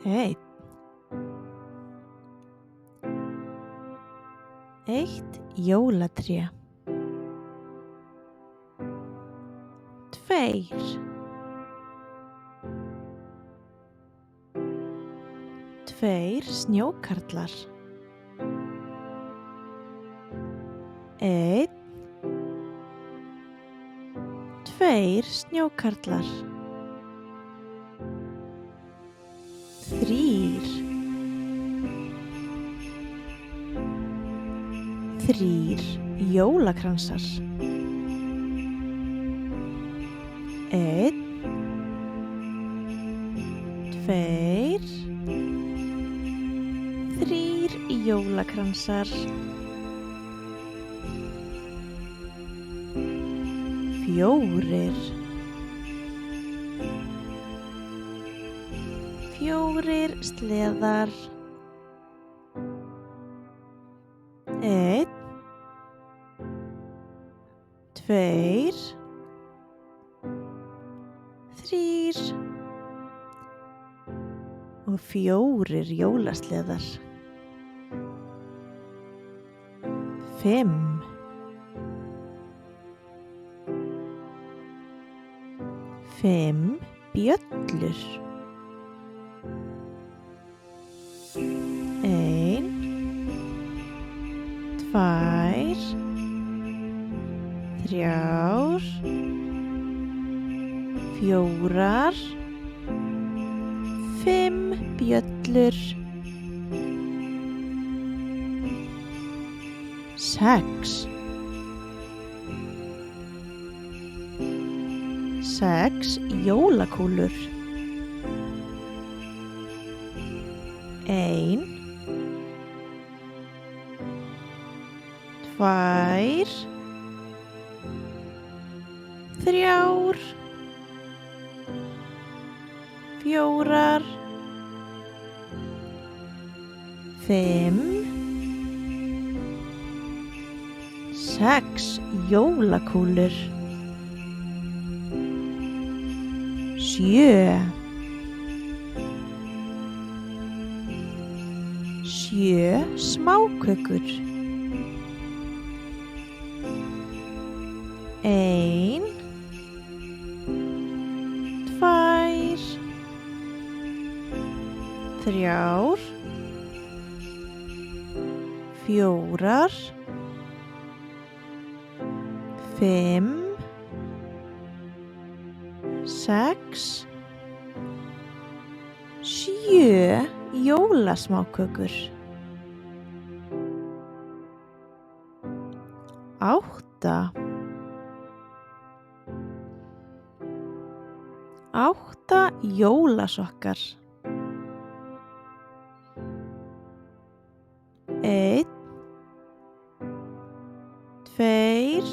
Einn. Eitt jólatré. Tveir. Tveir snjókarlar. Einn. Tveir snjókarlar. Þrír. Þrír jólakransar. Einn. Tveir. Þrír jólakransar. Fjórir. Fjórir sleðar. Einn. Tveir. Þrír. Og fjórir jólasleðar. Fimm. Fimm bjöllur. Ein. Tvær. Þrjár. Fjórar. Fimm bjöllur. Sex. Sex jólakúlur. Ein. Tvær. Þrjár. Fjórar. Fimm. Sex jólakúlur. Sjö. Sjö smákökur. Ein. Tvær. Þrjár. Fjórar. Fimm. Sex. Sjö jólasmákökur. Átta. Átta jólasokkar. Einn. Tveir.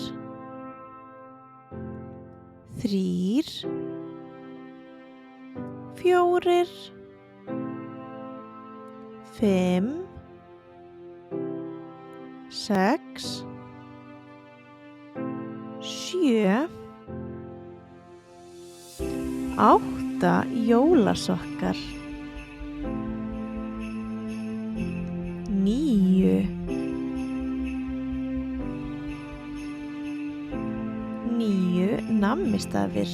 Þrír. Fjórir. Fimm. Sex. Sjö. Átta jólasokkar. Níu. Níu nammistafir.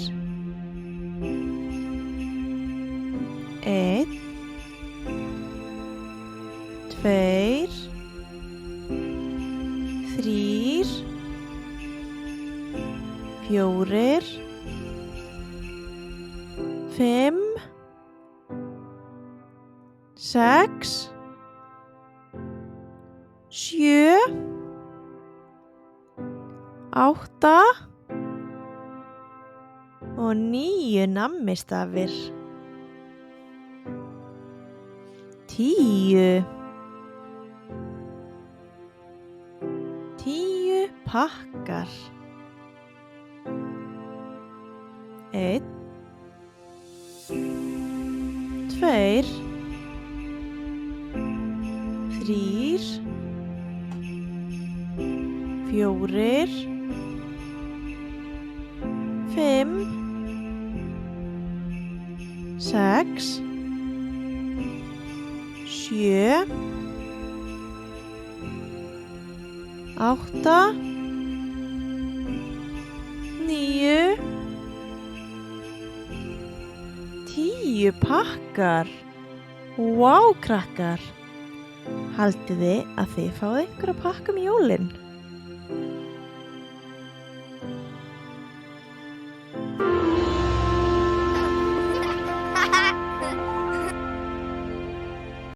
Einn. Tveir. Þrír. Fjórir. Fimm. Sex. Sjö. Átta. Og níu nammistafir. 10. 10 pakkar. 1. 2. 3. 4. 5. 6. 7 8 9 10 pakkar. Vá, krakkar! Haldið þið að þið fáið einhverja pakka um jólin?